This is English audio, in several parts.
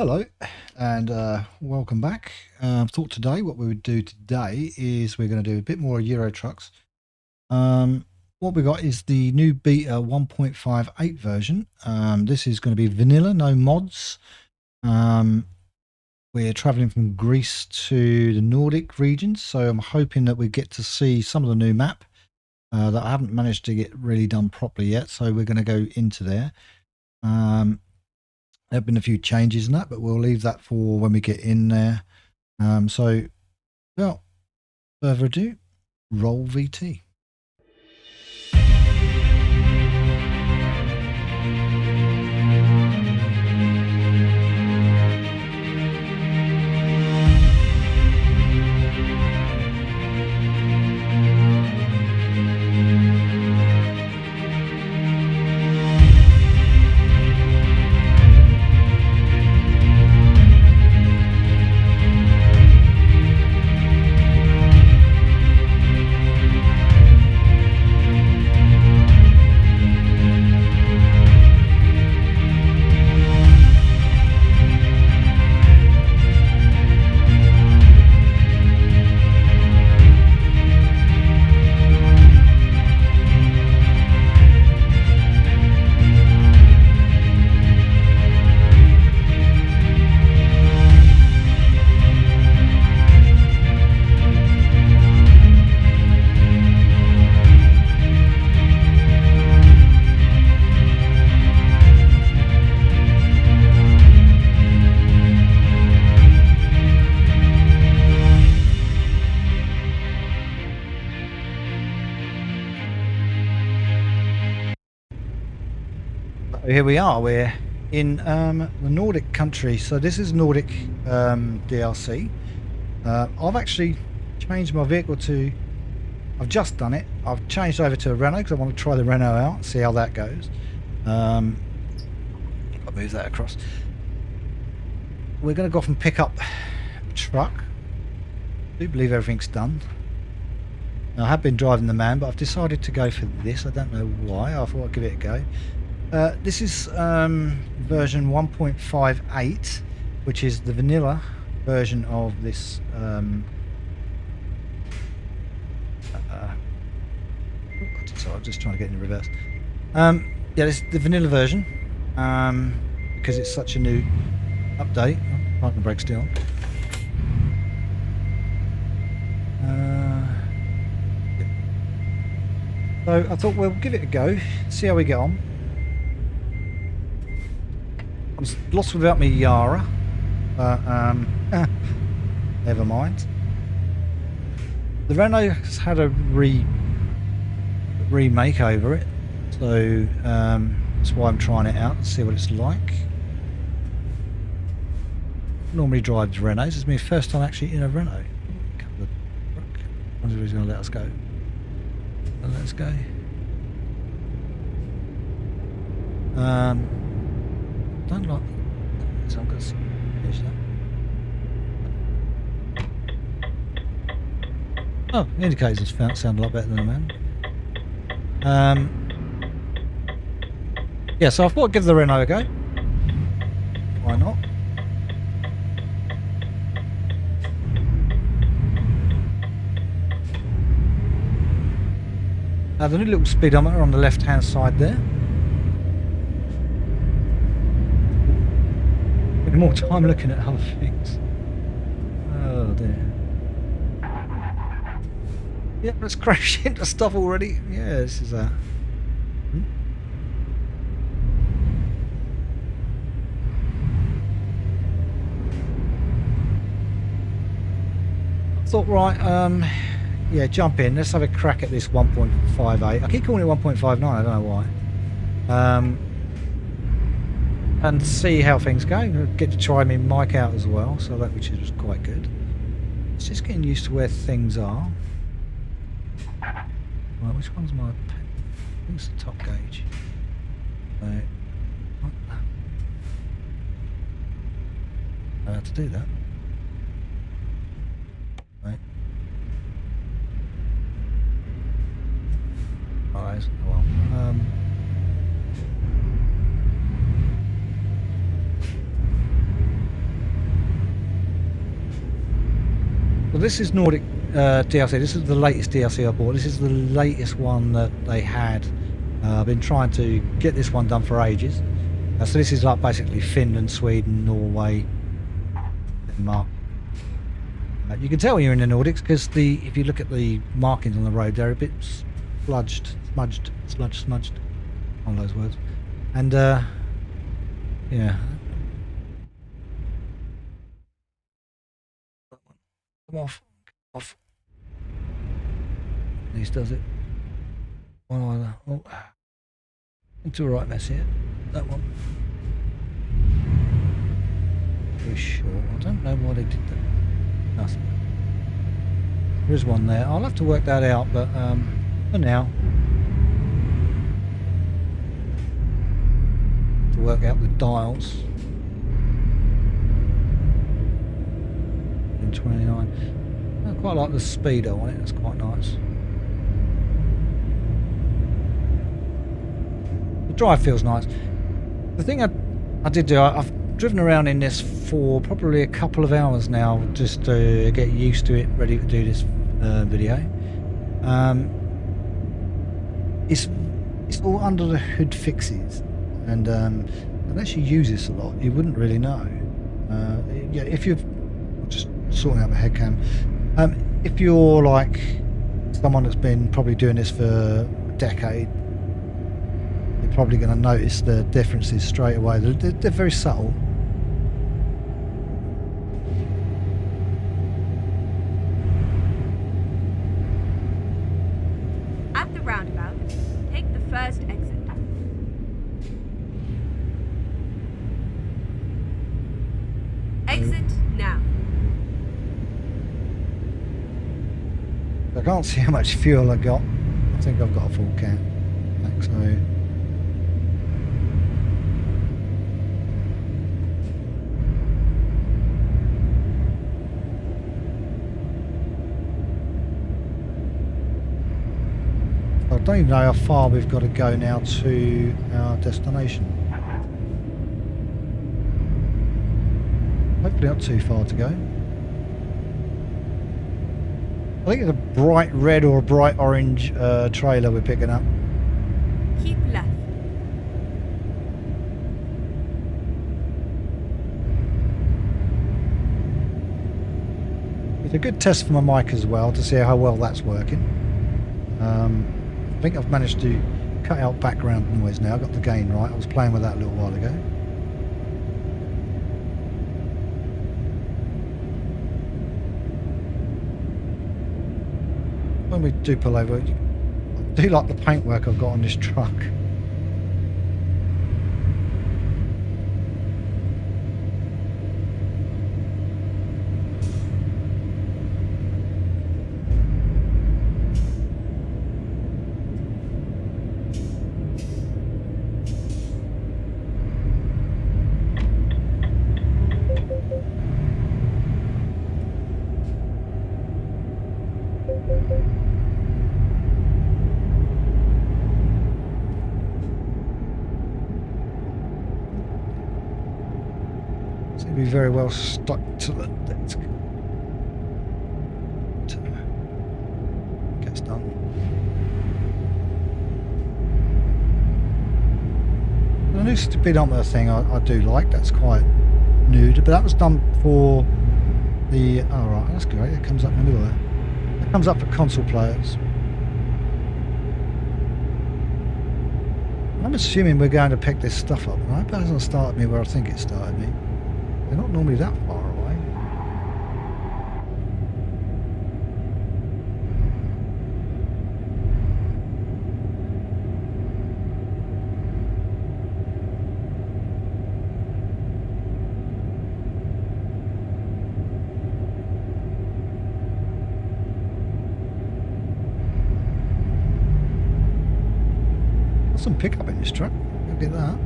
Hello and welcome back. I thought today what we would do today is we're going to do a bit more Euro trucks. What we got is the new beta 1.58 version. This is going to be vanilla, no mods. We're traveling from Greece to the Nordic regions, so I'm hoping that we get to see some of the new map that I haven't managed to get really done properly yet. So we're going to go into there. There have been a few changes in that, but we'll leave that for when we get in there. So, without further ado, roll VT. Here we are. We're in the Nordic country. So this is Nordic DLC. I've actually changed my vehicle to. I've just done it. I've changed over to a Renault because I want to try the Renault out and see how that goes. I'll move that across. We're going to go off and pick up a truck. I do believe everything's done. I have been driving the man, but I've decided to go for this. I don't know why. I thought I'd give it a go. This is version 1.58, which is the vanilla version of this. Sorry, I'm just trying to get in reverse. Yeah, this is the vanilla version because it's such a new update. Oh, parking brake still. So I thought we'll give it a go, see how we get on. I'm lost without me Yara, but never mind. The Renault has had a remake over it, so that's why I'm trying it out to see what it's like. Normally drives Renaults. It's my first time actually in a Renault. I wonder if he's going to let us go. Let's go. Don't like. So I'm going to finish that. Oh, the indicators sound a lot better than a man. Yeah, so I thought I'd give the Renault a go. Why not? The new little speedometer on the left-hand side there. More time looking at other things. Oh dear. Yep, let's crash into stuff already. Yeah, this is a. I thought, right, yeah, jump in. Let's have a crack at this 1.58. I keep calling it 1.59. I don't know why. And see how things go. Get to try my mic out as well, so that which is quite good. It's just getting used to where things are. Right, which one's my? I think it's the top gauge. Right. I have to do that. Right. Alright, well. Well, this is Nordic DLC. This is the latest DLC I bought. This is the latest one that they had. I've been trying to get this one done for ages. So this is like basically Finland, Sweden, Norway, Denmark. You can tell you're in the Nordics because if you look at the markings on the road, they're a bit smudged, on those words. And yeah. Come off. This does it. One either. Oh, into a right mess here. That one. Very short. I don't know why they did that. Nothing. There is one there. I'll have to work that out, but for now, to work out the dials. 29. I quite like the speedo on it. That's quite nice. The drive feels nice. The thing I did do, I've driven around in this for probably a couple of hours now just to get used to it, ready to do this video. It's all under the hood fixes, and unless you use this a lot, you wouldn't really know. Yeah, if you've just sorting out my head cam, if you're like someone that's been probably doing this for a decade, you're probably going to notice the differences straight away. They're very subtle. At the roundabout, take the first exit. Exit now. I can't see how much fuel I got. I think I've got a full can. So I don't even know how far we've got to go now to our destination. Hopefully not too far to go. I think it's a bright red or a bright orange trailer we're picking up. Keep left. It's a good test for my mic as well to see how well that's working. I think I've managed to cut out background noise now. I got the gain right. I was playing with that a little while ago. When we do pull over, I do like the paintwork I've got on this truck. Be very well stuck to the desk. Gets done. The new speedometer thing I do like. That's quite new, but that was done for the. Oh right, that's great. It comes up in the middle there. It comes up for console players. I'm assuming we're going to pick this stuff up. I hope it hasn't started me where I think it started me. They're not normally that far away. Got some pickup in this truck. Look at that.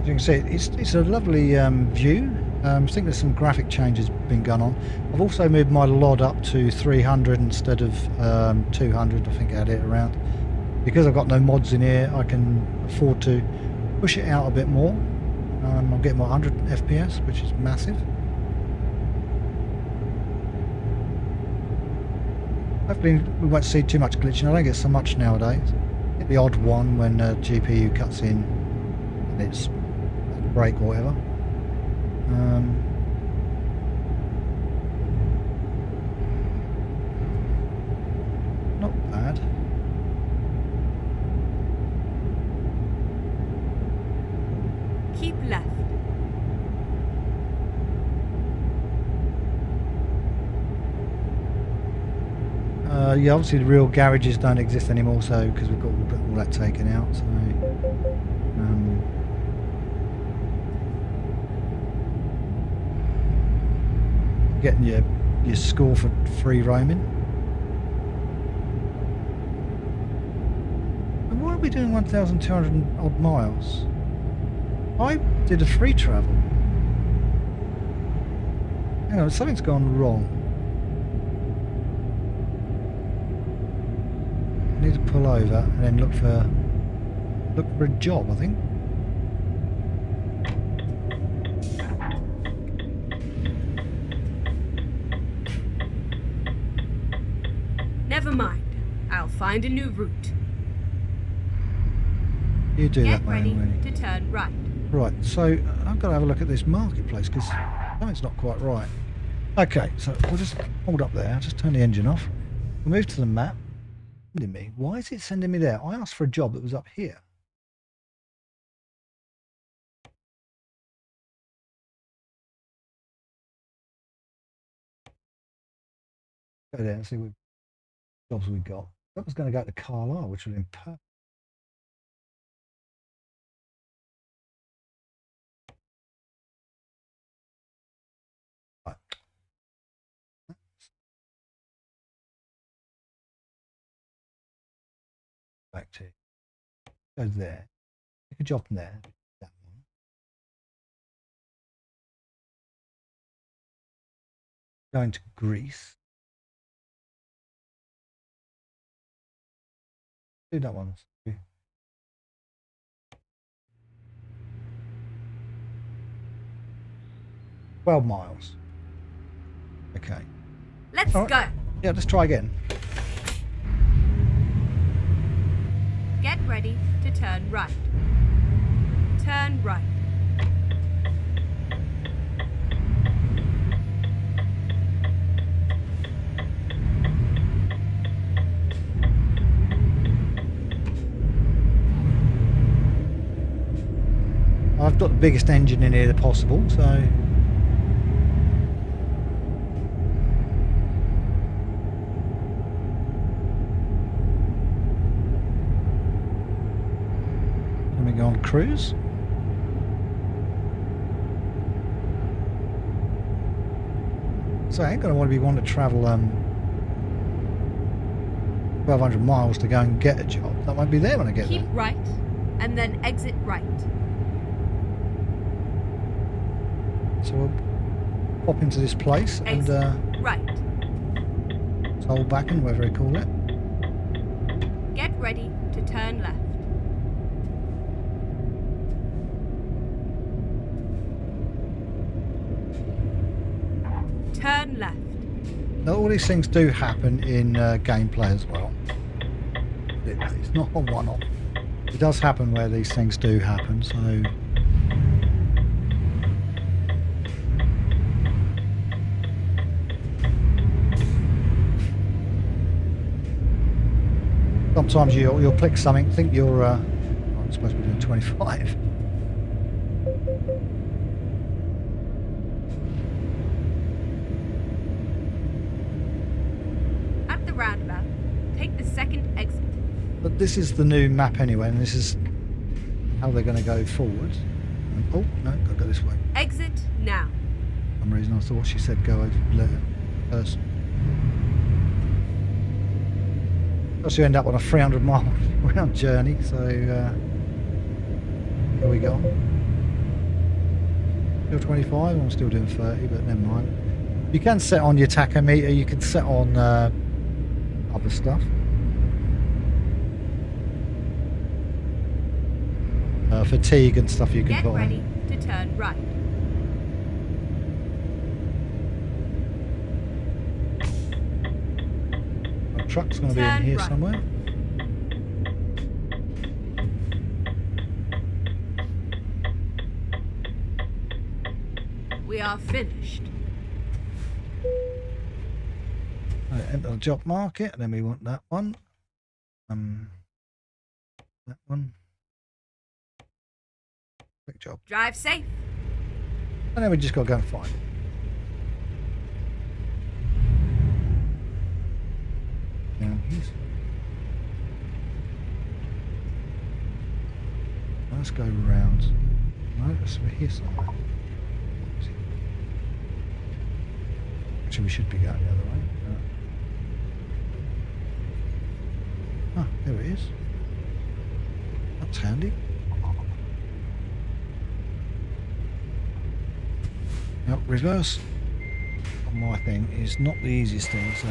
As you can see, it's a lovely view. I think there's some graphic changes been gone on. I've also moved my LOD up to 300 instead of 200. I think I had it around. because I've got no mods in here, I can afford to push it out a bit more. I'm getting my 100 FPS, which is massive. Hopefully we won't see too much glitching. I don't get so much nowadays. Get the odd one when GPU cuts in and it's a break or whatever. Not bad. Keep left. Yeah, obviously the real garages don't exist anymore, so because we've got all that taken out. So, getting your score for free roaming. And why are we doing 1,200 odd miles? I did a free travel. Hang on, something's gone wrong. I need to pull over and then look for a job, I think. Never mind. I'll find a new route. You do Get that, ready man. to turn right. Right, so I've got to have a look at this marketplace because something's not quite right. Okay, so we'll just hold up there. I'll just turn the engine off. We'll move to the map. Me. Why is it sending me there? I asked for a job that was up here. Go there and see what jobs we got. That was going to go to Carlisle, which would have been perfect. Right. Back to go there. Take a job from there. That one. Going to Greece. Do that one. 12 miles. Okay. Let's All right. go. Yeah, let's try again. Get ready to turn right. Turn right. I've got the biggest engine in here possible, so let me go on cruise. So I ain't gonna want to be one to travel 1,200 miles to go and get a job. That won't be there when I get Keep there. right and then exit right. So we'll pop into this place and Right. toll back and whatever they call it. Get ready to turn left. Turn left. Now, all these things do happen in gameplay as well. It's not a one-off. It does happen where these things do happen, so sometimes you'll click something, think you're I'm supposed to be doing 25. At the roundabout, take the second exit. But this is the new map anyway, and this is how they're going to go forward. And, oh, no, I'll go this way. Exit now. For some reason I thought she said go over there first. Plus you end up on a 300-mile round journey, so here we go. Still 25, I'm still doing 30, but never mind. You can set on your tachometer, you can set on other stuff. fatigue and stuff you can Get buy. ready to turn right. A truck's going to be in Turn here right. somewhere. We are finished. Enter the job market, and then we want that one. That one. Quick job. Drive safe. And then we just got to go and find it. Down here. Let's go round. No, that's over here somewhere. Actually, we should be going the other way. Ah, there it is. That's handy. Now, reverse on my thing is not the easiest thing, so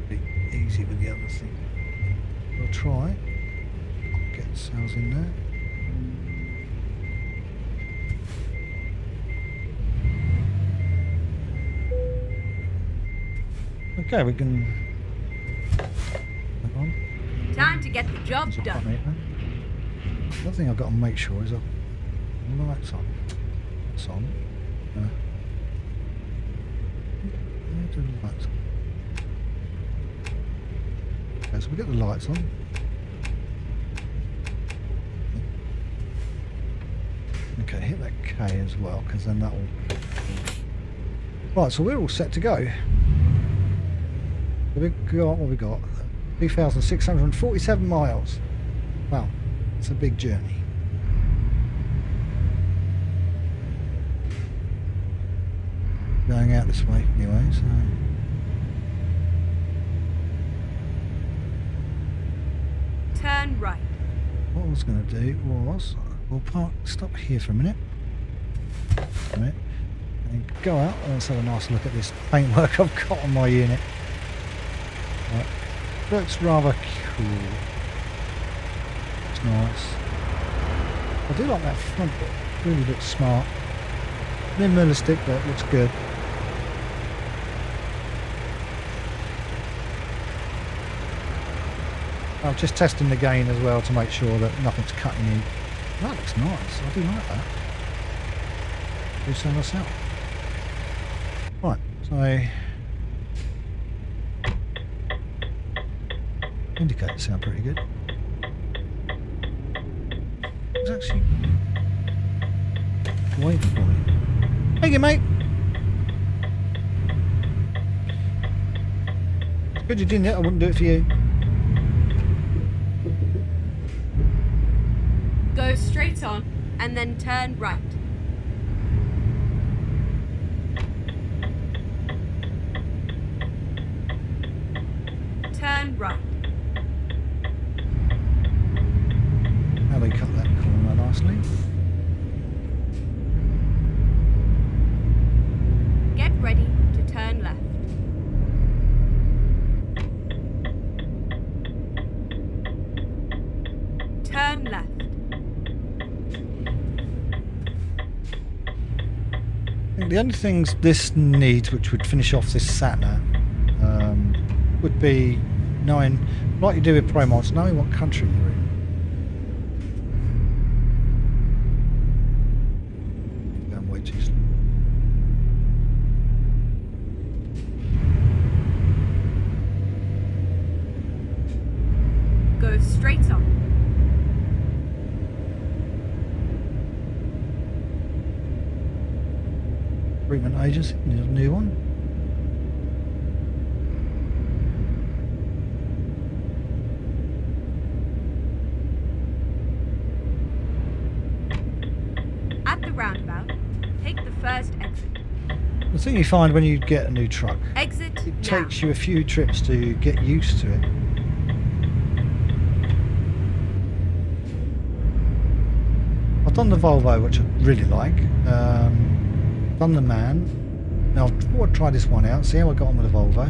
be easy with the other thing. We'll try get cells in there. Okay, we can. Hang on. Time to get the job done. One thing I've got to make sure is the lights on. It's on. Where do the lights on? Okay, so we get the lights on. Okay, hit that K as well, because then that will. Right, so we're all set to go. We've got what we got. 2,647 miles. Wow, it's a big journey. Going out this way anyway, so. Turn right. What I was going to do was, we'll stop here for a minute. And go out and let's have a nice look at this paintwork I've got on my unit. Right. Looks rather cool. It's nice. I do like that front bit. Really looks smart. Minimalistic, but it looks good. I'm just testing the gain as well to make sure that nothing's cutting in. That looks nice. I do like that. Do so myself. Right, so indicators sound pretty good. It's actually waiting for me. Thank you, mate. It's good you didn't it. I wouldn't do it for you. Go straight on and then turn right. Turn right. Now we cut that corner nicely. Get ready to turn left. Turn left. I think the only things this needs, which would finish off this Satna, would be knowing, like you do with Promods, knowing what country you're in. Going way too slow. Go straight on. Recruitment agency, there's a new one. At the roundabout, take the first exit. The thing you find when you get a new truck, Exit it now. takes you a few trips to get used to it. I done the Volvo, which I really like. Done the Man. Now I thought I'd try this one out, see how I got on with the Volvo.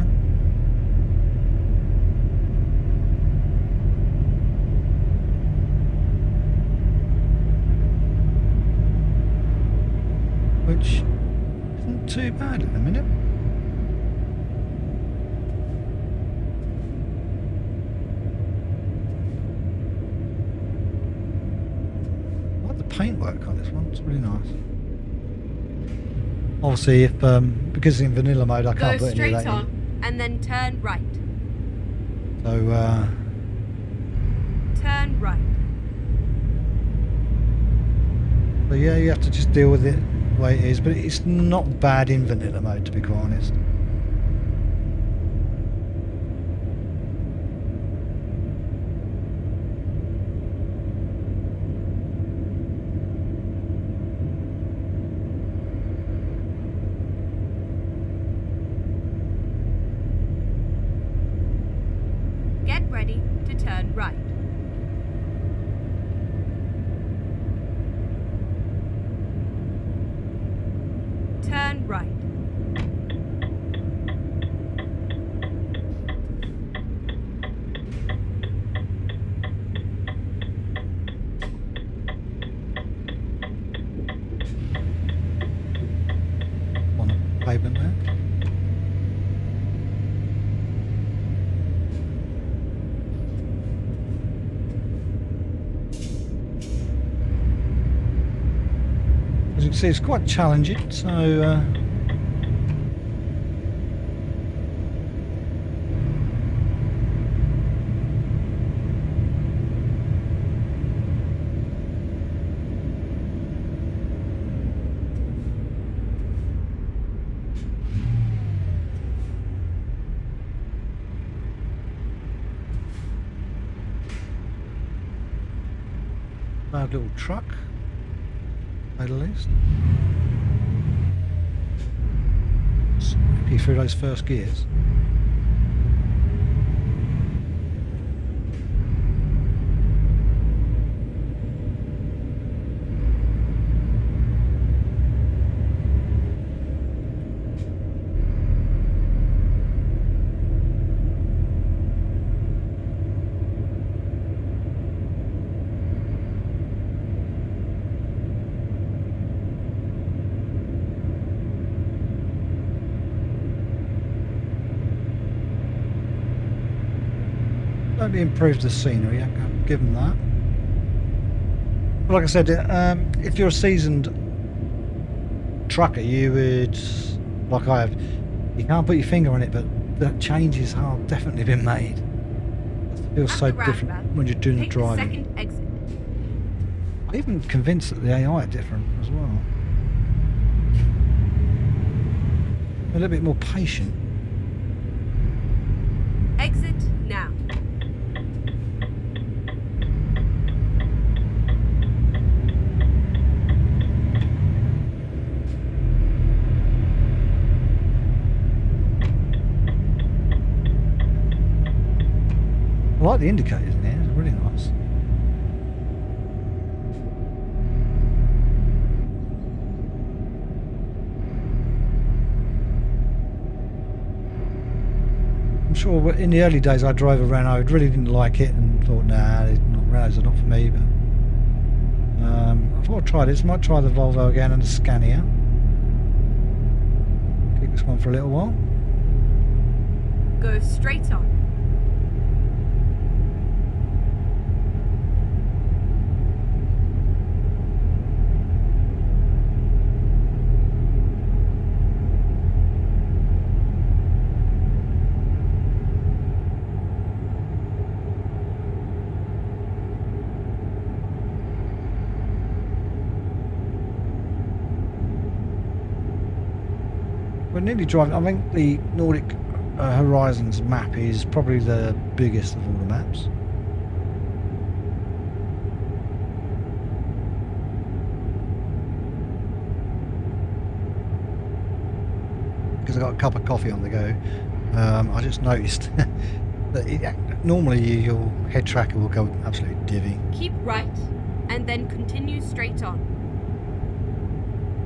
Which isn't too bad at the minute. I like the paintwork on this one, it's really nice. Obviously, if because in vanilla mode I can't Go put any of straight that on in. and then turn right. So Turn right. so yeah, you have to just deal with it the way it is, but it's not bad in vanilla mode, to be quite honest. Get ready to turn right. Turn right. On the pavement there. As you can see, it's quite challenging, so loud little truck, at the least. Snap you through those first gears. Slightly improved the scenery, I'll give them that. But like I said, if you're a seasoned trucker, you would, like I have, you can't put your finger on it, but the changes have definitely been made. It feels At so the different roundabout, when you're doing the take the driving. second exit. I'm even convinced that the AI are different as well. A little bit more patient. Exit now. I like the indicators in here, it's really nice. I'm sure in the early days I drove a Renault, I really didn't like it and thought, nah, Renaults are not for me, but I thought I'd try this. Might try the Volvo again and the Scania. Keep this one for a little while. Go straight on. We're nearly driving. I think the Nordic Horizons map is probably the biggest of all the maps. Because I got a cup of coffee on the go, I just noticed that normally your head tracker will go absolutely divvy. Keep right and then continue straight on.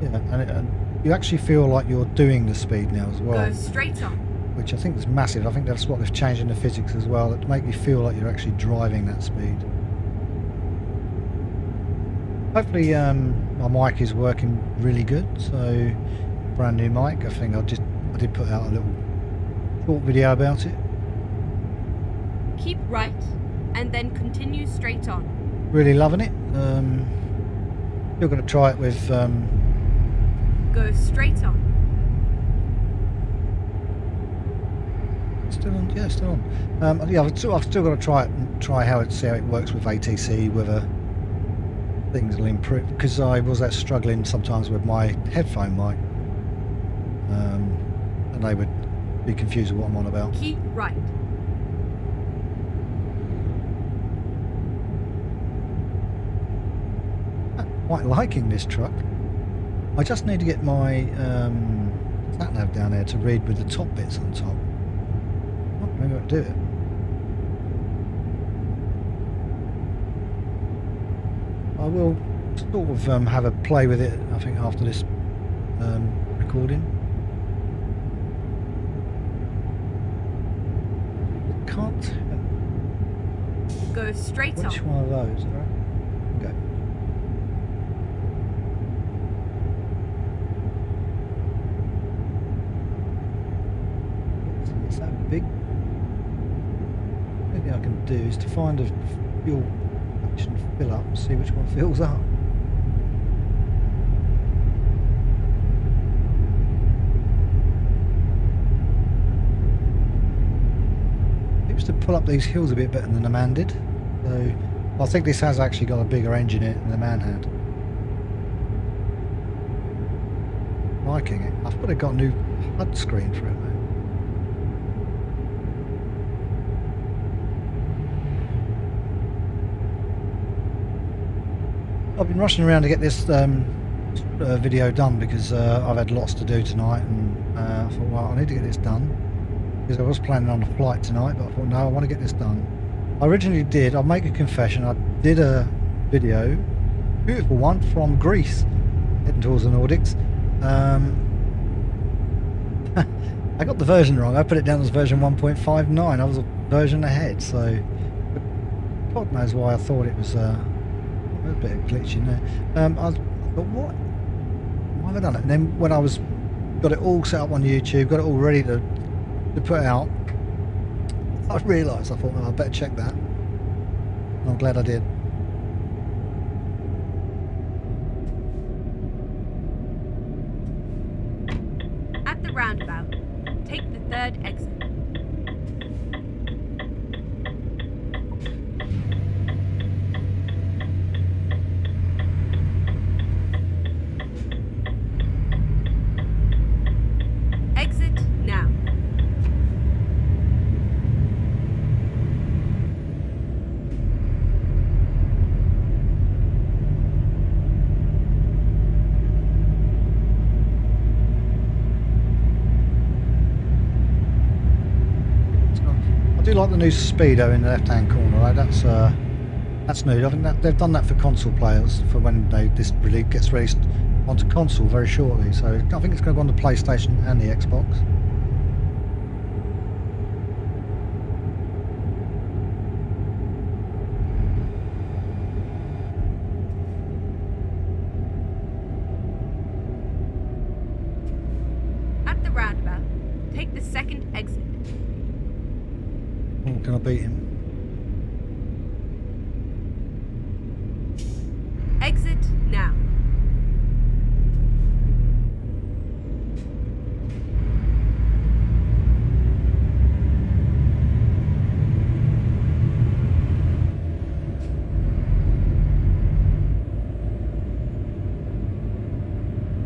Yeah, and you actually feel like you're doing the speed now as well. Go straight on. Which I think is massive. I think that's what they've changed in the physics as well, to make you feel like you're actually driving that speed. Hopefully my mic is working really good, so brand new mic. I think I did put out a little short video about it. Keep right, and then continue straight on. Really loving it. Still going to try it with... Go straight on. Still on, yeah, still on. Yeah, I've still got to try how it works with ATC, whether things will improve, because I was struggling sometimes with my headphone mic, and they would be confused with what I'm on about. Keep right. I'm quite liking this truck. I just need to get my sat nav down there to read with the top bits on top. Oh, maybe I'll do it. I will sort of have a play with it, I think, after this recording. Can't. Go straight on. Which one of those? All right. Okay. Is that big? Maybe I can do is to find a fuel station fill up and see which one fills up. Seems to pull up these hills a bit better than the Man did. So I think this has actually got a bigger engine in it than the Man had. Liking it. I've got a new HUD screen for it, mate. I've been rushing around to get this video done because I've had lots to do tonight, and I thought, well, I need to get this done because I was planning on a flight tonight, but I thought, no, I want to get this done. I originally did, I'll make a confession, I did a video, beautiful one, from Greece, heading towards the Nordics. I got the version wrong. I put it down as version 1.59. I was a version ahead, so God knows why I thought it was a bit of glitch in there. I thought, why have I done it? And then when I got it all set up on YouTube, got it all ready to put out, I realised, I thought, well, I better check that. And I'm glad I did. At the roundabout, take the third exit. Exit now. I do like the new speedo in the left-hand corner. Right? That's new. I think that they've done that for console players for when this gets released onto console very shortly. So I think it's going to go on the PlayStation and the Xbox. At the roundabout, take the second exit. Oh, can I beat him? Exit now.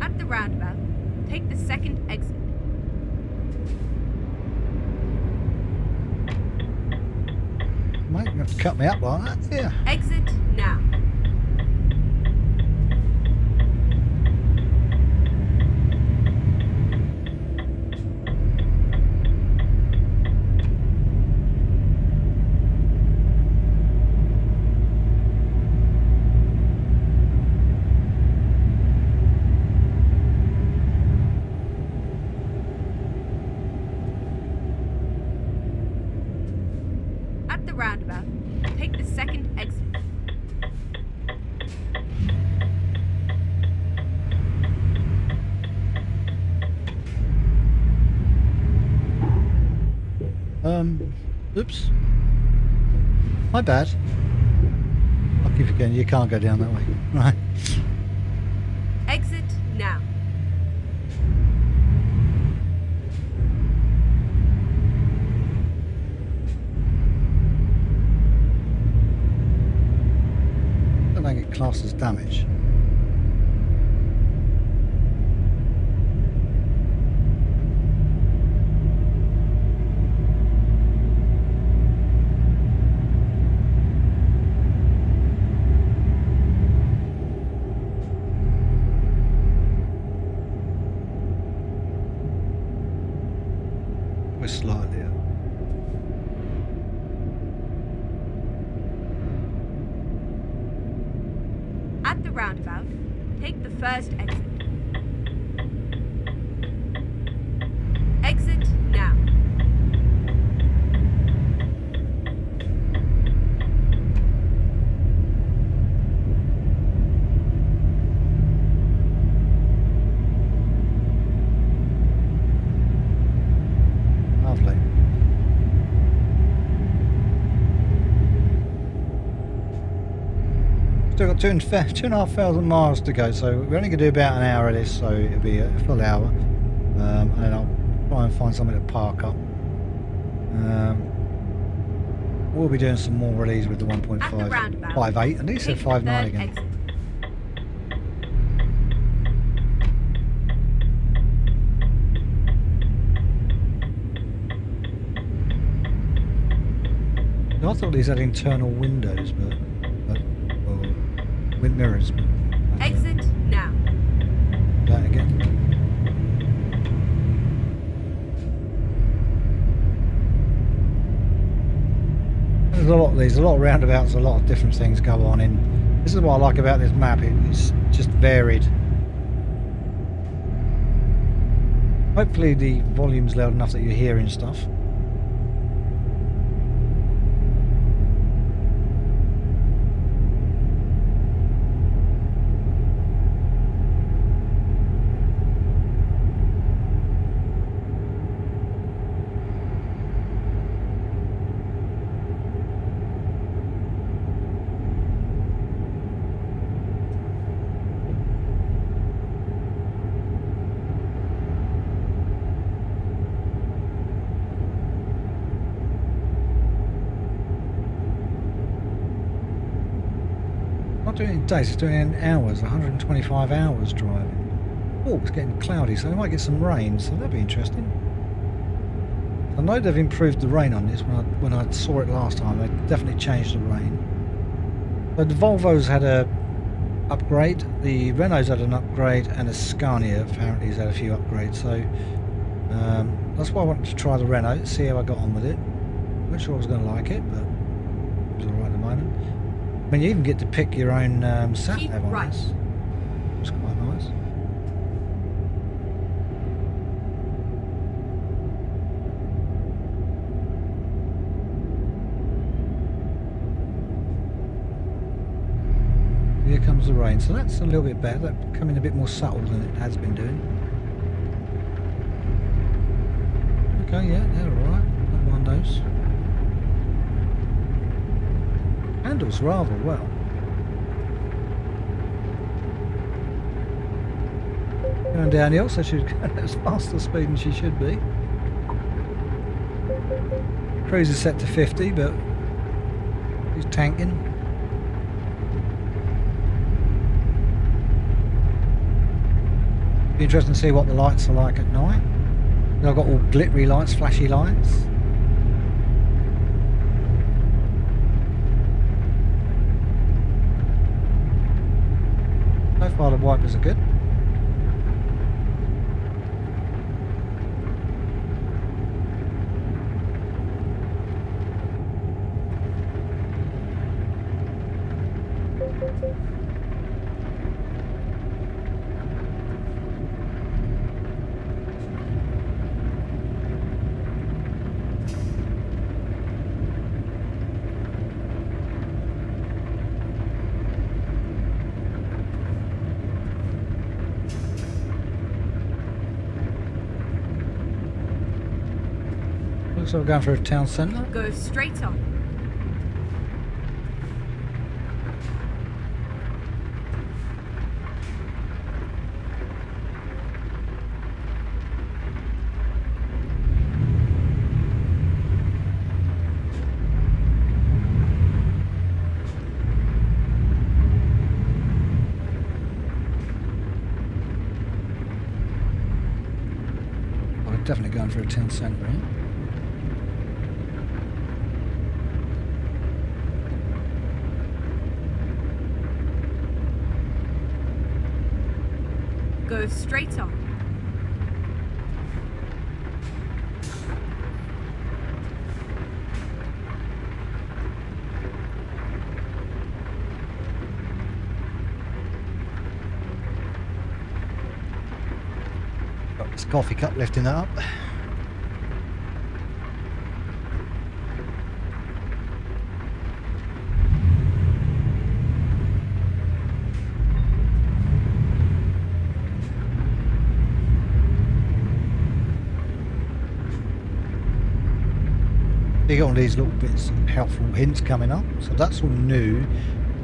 At the roundabout, take the second exit. Mate, you have to cut me up like that, yeah. Exit now. roundabout, take the second exit. Oops. My bad. I'll keep again. You can't go down that way. Right. Exit now. I don't get classed as damage. We're slightly up. At the roundabout, take the first exit. Exit now. Lovely. Still got 2,500 miles to go, so we're only going to do about an hour of this, so it'll be a full hour. And then I'll try and find something to park up. We'll be doing some more of these with the 1.558, and these said 5.9 again. Exit. I thought these had internal windows, but or wind mirrors. But Exit now. that again. There's a lot of these, a lot of roundabouts, a lot of different things go on in. This is what I like about this map, it's just varied. Hopefully the volume's loud enough that you're hearing stuff. Not doing it in days, it's doing it in hours, 125 hours driving. Oh, it's getting cloudy, so we might get some rain, so that'd be interesting. I know they've improved the rain on this. When I saw it last time, they definitely changed the rain. But the Volvo's had a upgrade, the Renault's had an upgrade, and the Scania apparently has had a few upgrades, so that's why I wanted to try the Renault, see how I got on with it. I'm not sure I was going to like it, but it was alright at the moment. I mean, you even get to pick your own sat nav on right. this. It's quite nice. Here comes the rain, so that's a little bit better. That's becoming a bit more subtle than it has been doing. Okay, yeah, they're alright. Not one of those. Handles rather well. Going downhill, so she's going at as fast a speed as she should be. Cruise is set to 50, but she's tanking. Be interesting to see what the lights are like at night. I've got all glittery lights, flashy lights. So far the wipers are good. Looks like we're going for a town centre. Go straight on. Definitely going for a town centre, right? Go straight on. Got this coffee cup lifting that up. You got all these little bits of helpful hints coming up, so that's all new.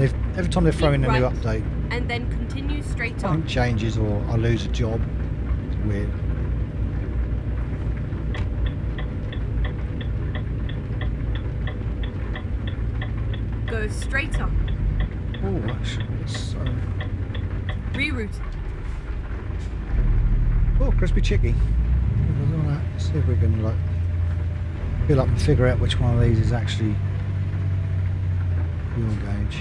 Every time they throw in a new update, and then continue straight something on. changes or I lose a job. It's weird. Go straight on. Oh, actually, it's Reroute. oh, crispy chicky. Let's see if we can like fill up and figure out which one of these is actually fuel gauge.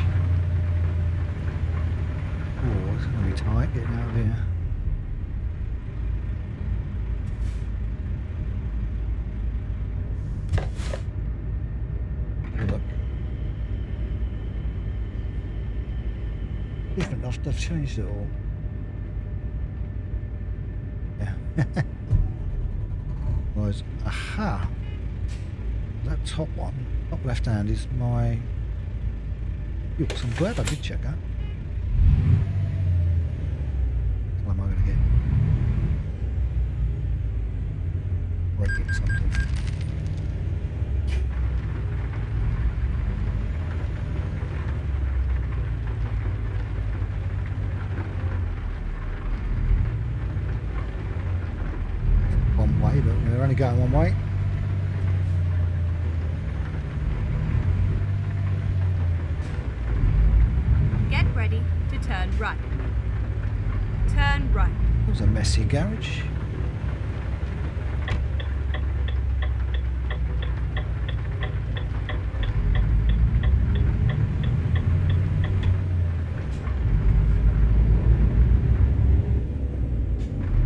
Oh, it's going to be tight getting out of here. Oh, look. Different enough, they've changed it all. Yeah. Right, aha. That top one, top left hand is my... Ooh, so I'm glad I did check that. What am I going to get? Or I get something. One way, but we're only going one way. Get ready to turn right. Turn right. It was a messy garage.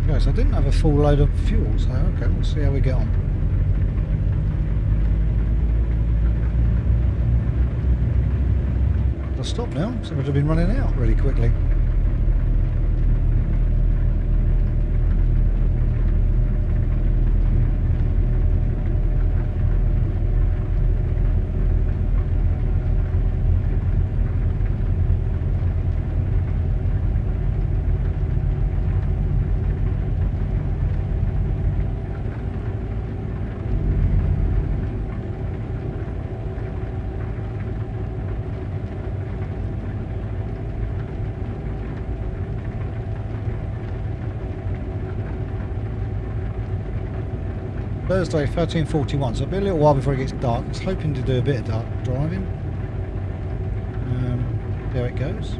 Guys, I didn't have a full load of fuel, so okay, we'll see how we get on. I'll stop now, so we've been running out really quickly. Thursday, 13:41, so it'll be a little while before it gets dark. I was hoping to do a bit of dark driving. There it goes.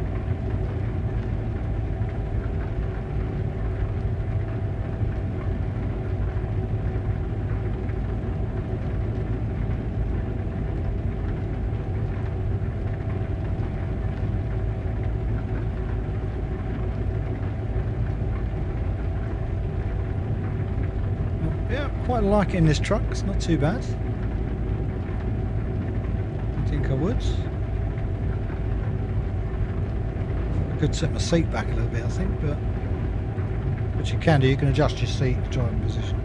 Yeah, quite like it in this truck. It's not too bad. I think I would. I could set my seat back a little bit, I think, but what you can do, you can adjust your seat driving position.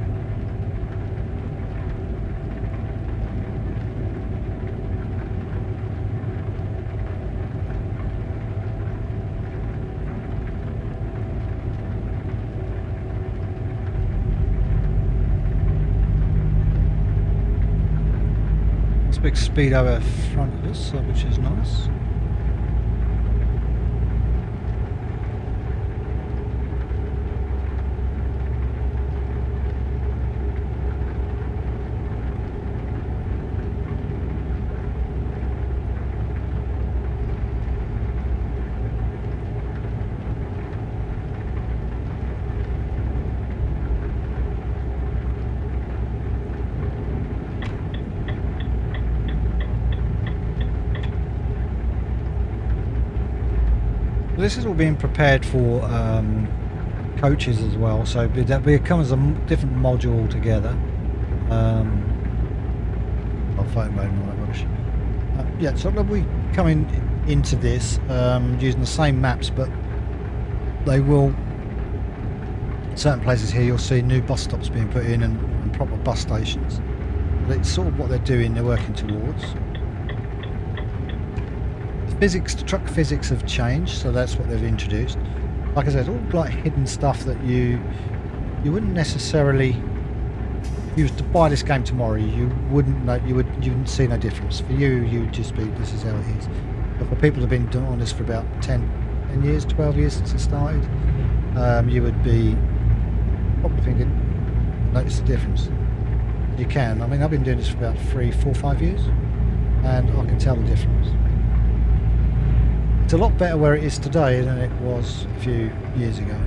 Nordic speed over front of us, which is nice. This is all being prepared for coaches as well, so that becomes a different module altogether. I'll photo mode and all that rubbish. Yeah, so we'll be coming into this using the same maps, but they will, in certain places here, you'll see new bus stops being put in and proper bus stations. It's sort of what they're doing, they're working towards. Physics, the truck physics have changed, so that's what they've introduced. Like I said, all like hidden stuff that you wouldn't necessarily, if you was to buy this game tomorrow, you wouldn't know, you wouldn't see no difference. For you'd just be, this is how it is. But for people who've been doing on this for about 10 years, 12 years since it started, you would be probably thinking, notice the difference. You can. I mean, I've been doing this for about 3, 4, 5 years, and I can tell the difference. It's a lot better where it is today than it was a few years ago.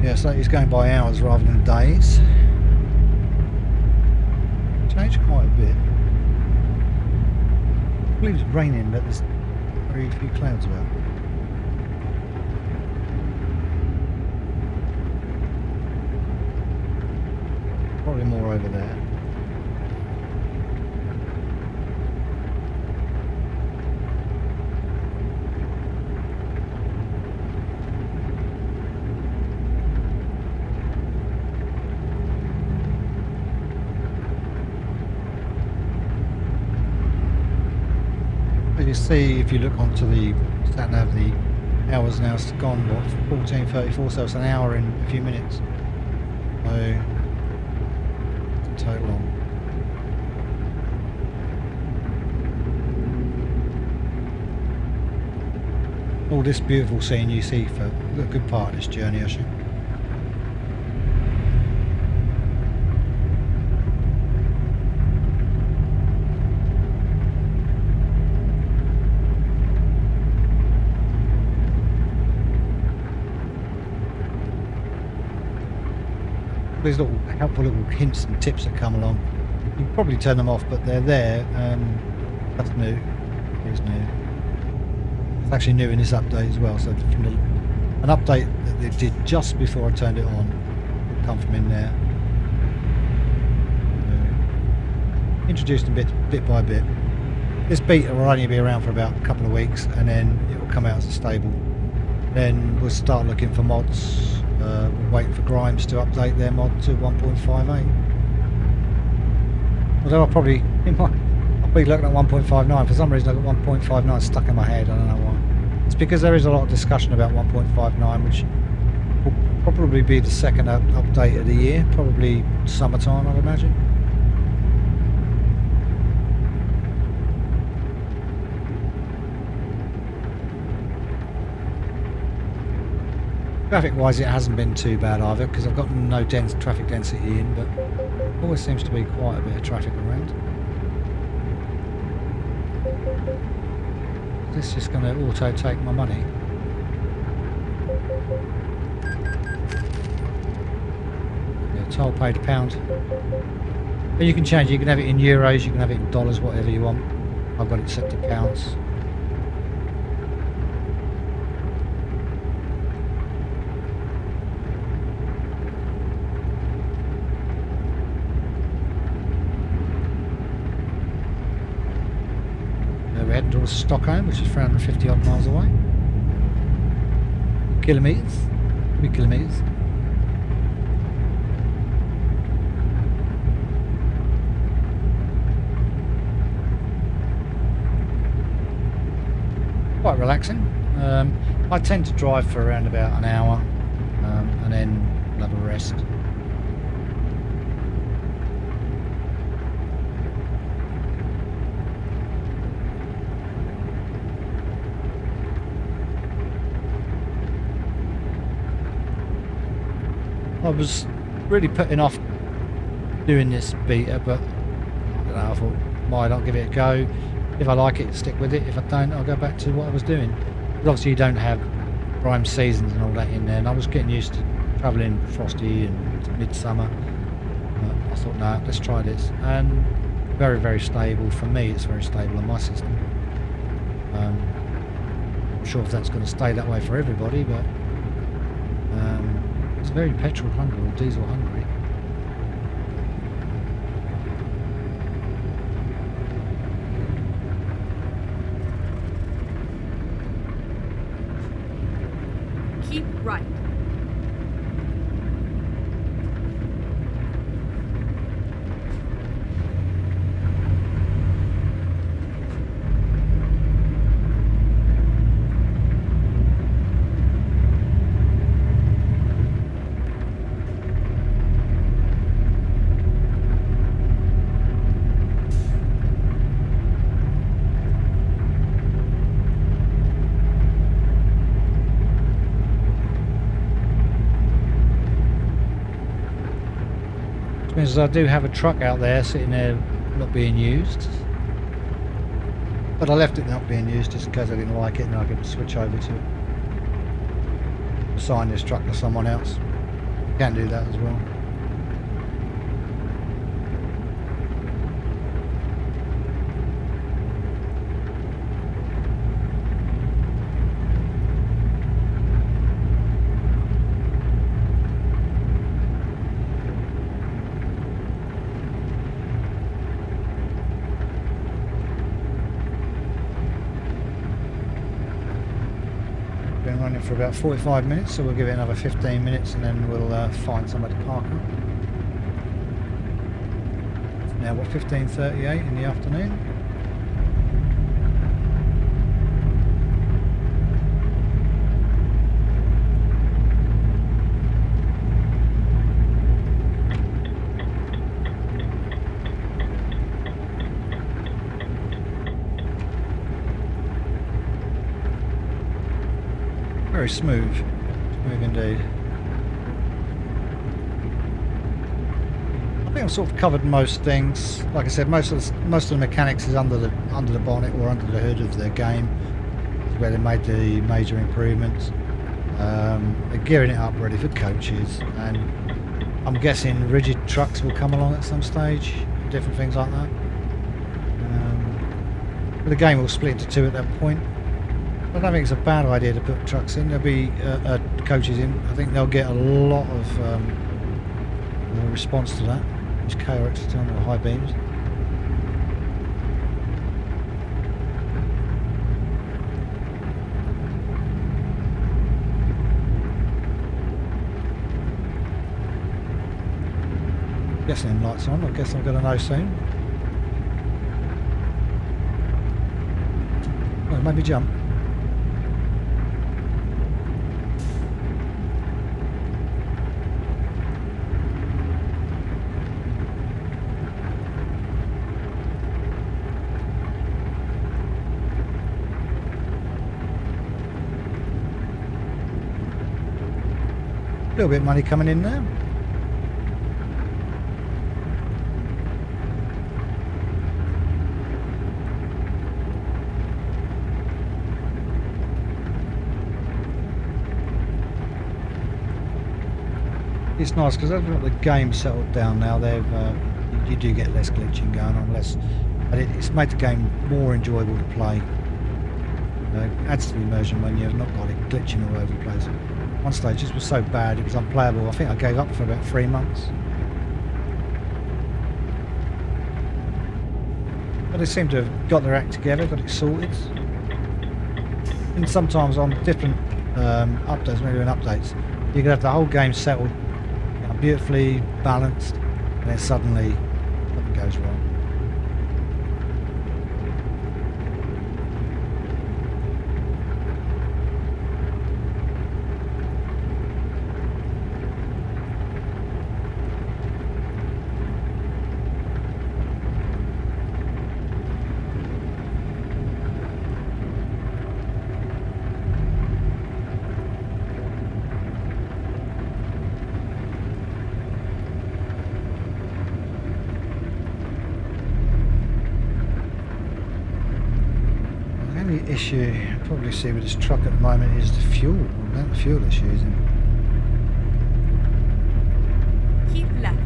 Yeah, so it's going by hours rather than days. Changed quite a bit. I believe it's raining, but there's very few clouds about. Probably more over there. You see, if you look onto the sat nav, the hours now it's gone, what, 14:34, so it's an hour in a few minutes. So it's total on. All this beautiful scene you see for a good part of this journey, I think. These little helpful little hints and tips that come along. You can probably turn them off, but they're there. That's new. It's new. It's actually new in this update as well. So from an update that they did just before I turned it on would come from in there. Introduced them bit by bit. This beta will only be around for about a couple of weeks, and then it will come out as a stable. Then we'll start looking for mods. Waiting for Grimes to update their mod to 1.58. Although I'll be looking at 1.59. For some reason I've got 1.59 stuck in my head, I don't know why. It's because there is a lot of discussion about 1.59, which will probably be the second update of the year, probably summertime I'd imagine. Traffic wise it hasn't been too bad either, because I've got no traffic density in, but always seems to be quite a bit of traffic around. This is just going to auto take my money. Yeah, toll paid £1. But you can change it, you can have it in euros, you can have it in dollars, whatever you want. I've got it set to pounds. We're heading towards Stockholm, which is 350 odd miles away. Kilometres. 3 kilometres. quite relaxing. I tend to drive for around about an hour, and then have a rest. I was really putting off doing this beta, but I don't know, I thought, why not give it a go? If I like it, stick with it. If I don't, I'll go back to what I was doing. Because obviously you don't have prime seasons and all that in there, and I was getting used to travelling frosty and midsummer. I thought, no, let's try this. And very, very stable. For me, it's very stable on my system. I'm not sure if that's going to stay that way for everybody, but it's very petrol hungry or diesel hungry. Keep right. Which means I do have a truck out there sitting there not being used. But I left it not being used just in case I didn't like it, and I could switch over to it. Assign this truck to someone else. You can do that as well. Been running for about 45 minutes, so we'll give it another 15 minutes and then we'll find somewhere to park up. Now what, 15:38 in the afternoon? Very smooth. Smooth indeed. I think I've sort of covered most things. Like I said, most of the mechanics is under the bonnet or under the hood of the game, where they made the major improvements. They're gearing it up ready for coaches, and I'm guessing rigid trucks will come along at some stage, different things like that. But the game will split into two at that point. I don't think it's a bad idea to put trucks in. There'll be coaches in. I think they'll get a lot of response to that. Which KRX is telling the high beams. Guessing lights on. I guess I'm going to know soon. Well, maybe jump. A little bit of money coming in there. It's nice because as the game's settled down now, they've you do get less glitching going on, less, but it's made the game more enjoyable to play. Adds to the immersion when you've not got it glitching all over the place. One stage this was so bad it was unplayable. I think I gave up for about 3 months. But they seem to have got their act together, got it sorted. And sometimes on different updates, maybe in updates, you can have the whole game settled, you know, beautifully balanced, and then suddenly something goes wrong. only issue I probably see with this truck at the moment is the fuel, the amount of fuel it's using. Keep left.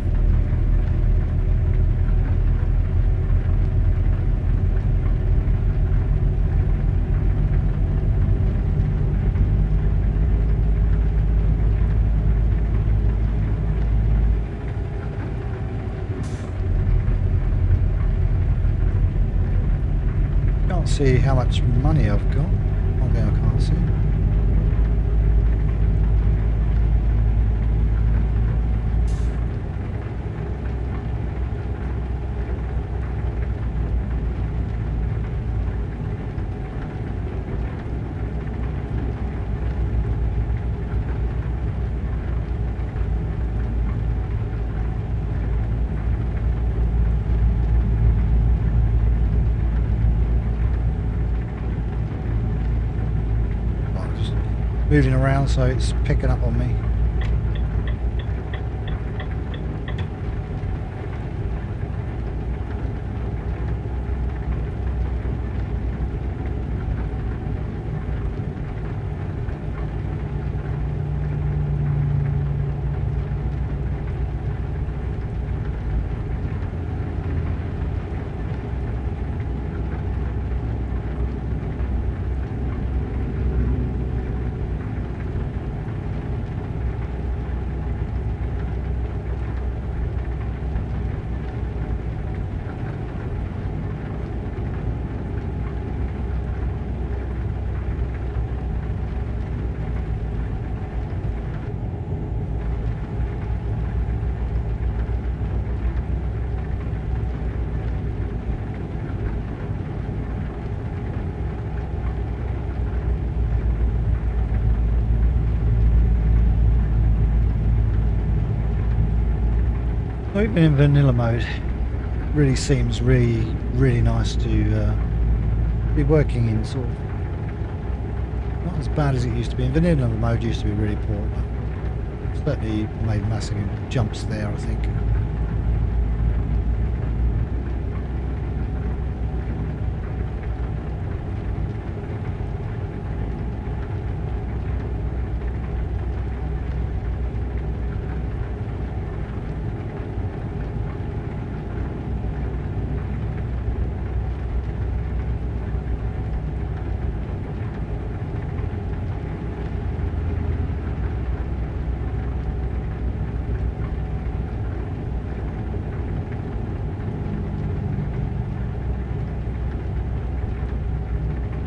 Can't see how much money I've got. Okay, I can't see. Moving around, so it's picking up on me. Even in vanilla mode, really seems really nice to be working in. Sort of not as bad as it used to be. In vanilla mode used to be really poor, but certainly made massive jumps there, I think.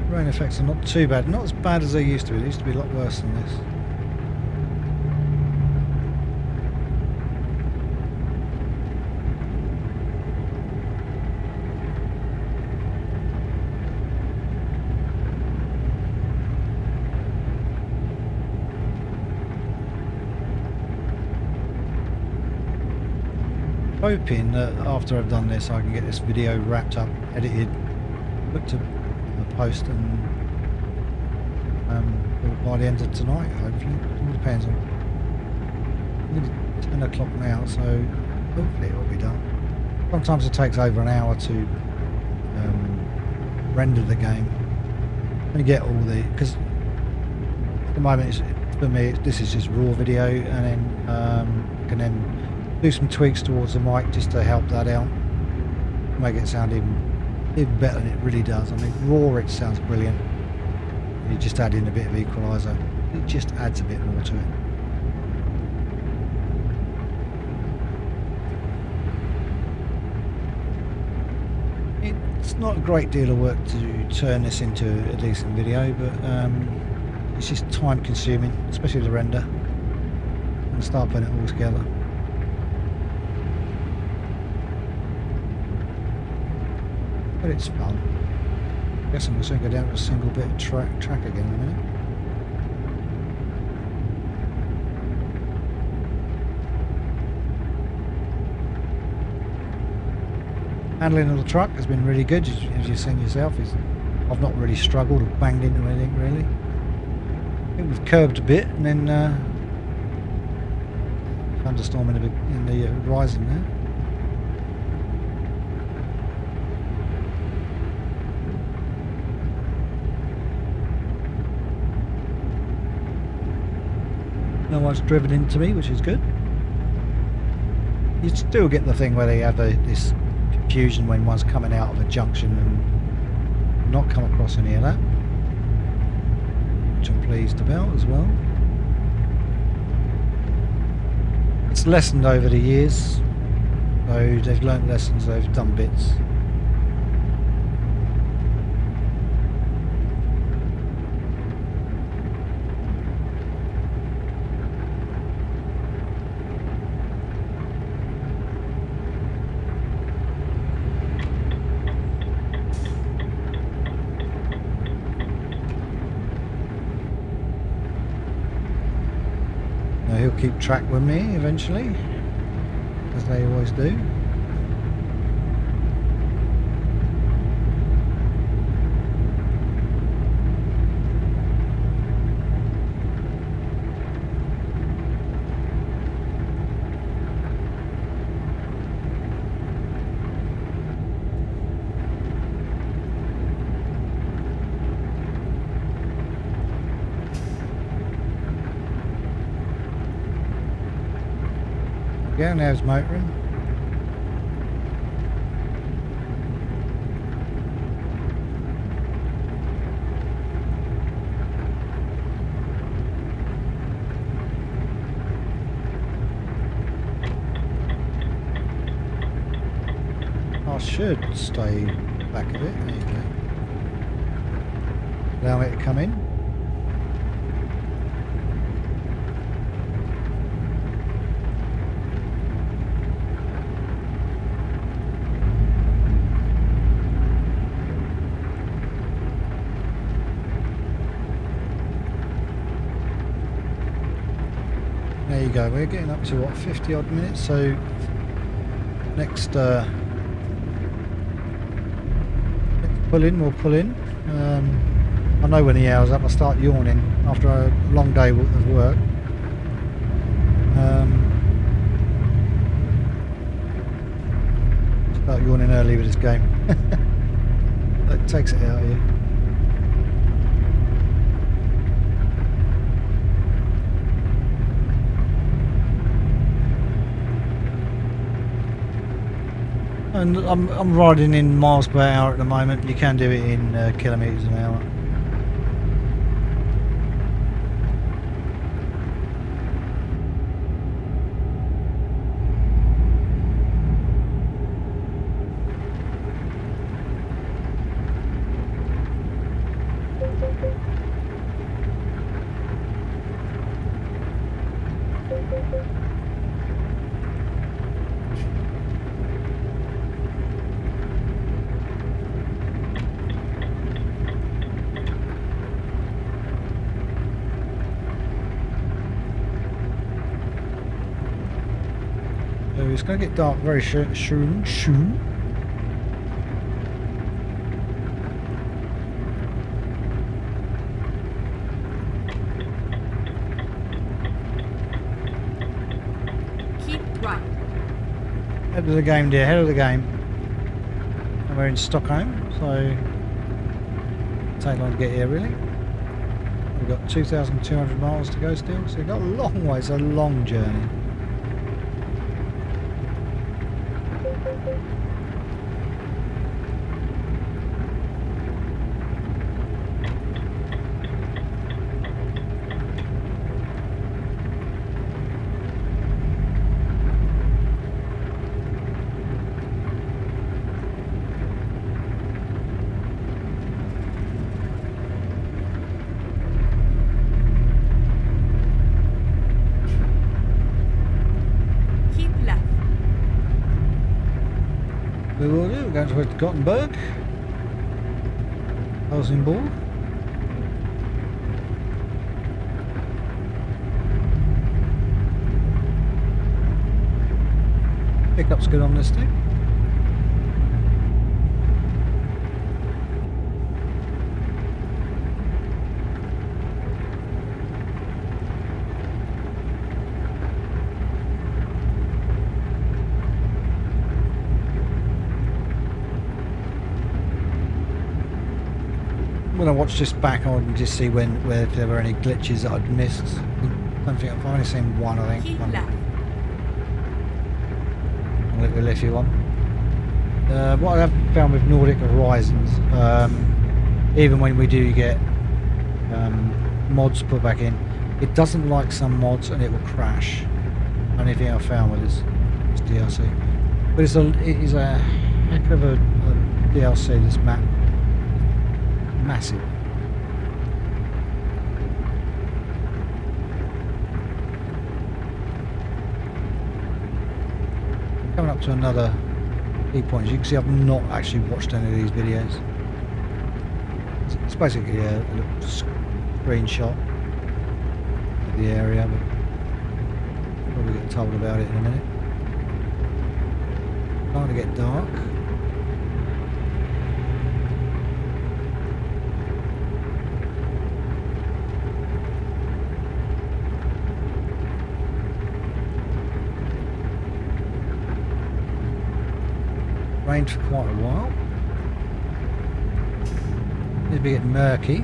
Rain effects are not too bad. Not as bad as they used to be. They used to be a lot worse than this. Hoping that after I've done this I can get this video wrapped up, edited, put to a post, and by the end of tonight, hopefully. It all depends on. It's 10 o'clock now, so hopefully it will be done. Sometimes it takes over an hour to render the game and get all the, because at the moment for me this is just raw video, and then I can then do some tweaks towards the mic just to help that out, make it sound even better than it really does. I mean, raw it sounds brilliant. You just add in a bit of equalizer, it just adds a bit more to it. It's not a great deal of work to turn this into a decent video, but it's just time consuming, especially the render, and start putting it all together. But it's fun. I guess I'm just going to go down to a single bit of track again in a minute. Handling of the truck has been really good, as you've seen yourself. I've not really struggled or banged into anything really. I think we've curbed a bit, and then thunderstorm in the horizon there. No one's driven into me, which is good. You still get the thing where they have this confusion when one's coming out of a junction and not come across any of that, which I'm pleased about as well. It's lessened over the years, so they've learnt lessons, they've done bits. He'll keep track with me eventually, as they always do. Yeah, now it's motoring. I should stay back a bit. There you go. Allow it to come in. There you go, we're getting up to what, 50 odd minutes, so next pull in, we'll pull in. I know when the hour's up I start yawning after a long day of work. Start yawning early with this game. It takes it out of you. And I'm riding in miles per hour at the moment. You can do it in kilometres an hour. It's going to get dark very soon. Keep right. Head of the game, dear. Head of the game. And we're in Stockholm, so it won't take long to get here, really. We've got 2,200 miles to go still, so we've got a long way. It's a long journey. We will do. We're going towards Gothenburg. Helsingborg. Pickup's good on this thing. When I watch this back, I can just see where there were any glitches that I'd missed. don't think I've only seen one, I think. Keep One left. little leafy one. What I have found with Nordic Horizons, even when we do get mods put back in, it doesn't like some mods and it will crash. Only thing I found with this DLC. But it is a heck of a DLC, this map. Massive. Coming up to another key point. As you can see, I've not actually watched any of these videos. It's basically a little screenshot of the area, but probably get told about it in a minute. Starting to get dark. Rained for quite a while. It's a bit murky.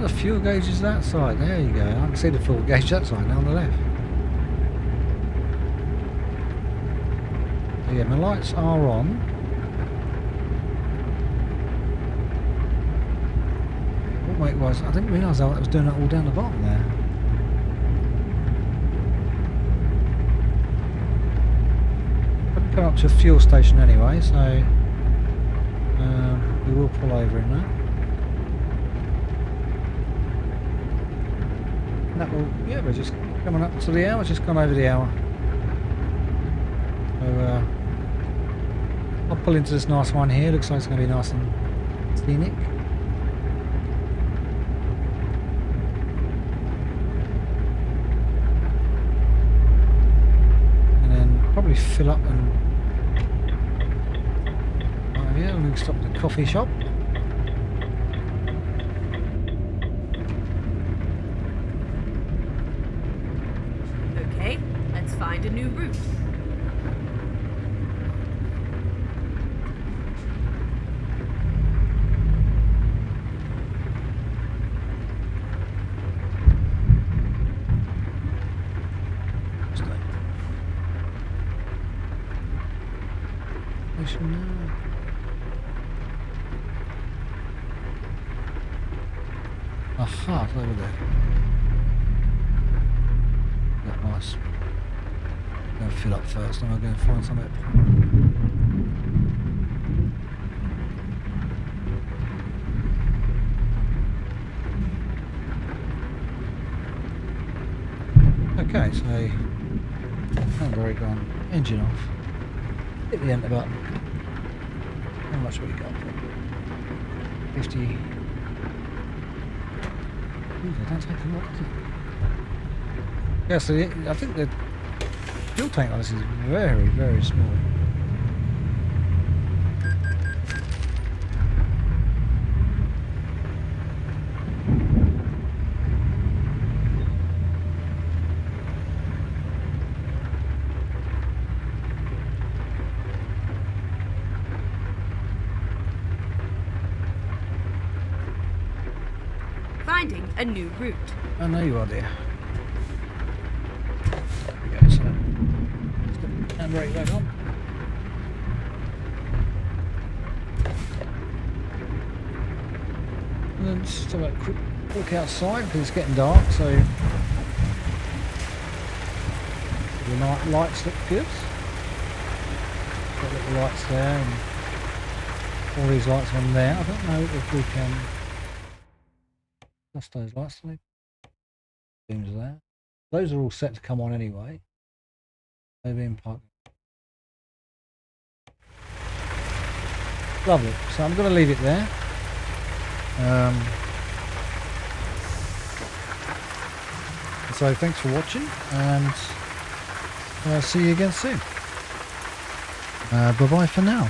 The fuel gauge is that side. There you go. I can see the fuel gauge that side now on the left. So yeah, my lights are on. What weight was? I didn't realise I was doing it all down the bottom there. I've come up to a fuel station anyway, so we will pull over in that. That will, yeah, we're just coming up to the hour, just gone over the hour. So I'll pull into this nice one here, looks like it's going to be nice and scenic. And then probably fill up and, oh yeah, we'll stop at the coffee shop. Find a new route. Aha, it's over there. That nice. I'm going to fill up first, and I'm going to find something. Okay, so handbrake on, engine off. Hit the enter button. How much have we got? 50. Ooh, they don't take a lot. Yeah, so I think the fuel tank on this is very, very small. Finding a new route. I know you are, dear. There we go, so handbrake back on. And then just have a quick look outside because it's getting dark, so the night lights look good. Got little lights there and all these lights on there. I don't know if we can adjust those lights. Beams there. Those are all set to come on anyway. They're being parked. Lovely. So I'm going to leave it there. So thanks for watching, and see you again soon. Bye bye for now.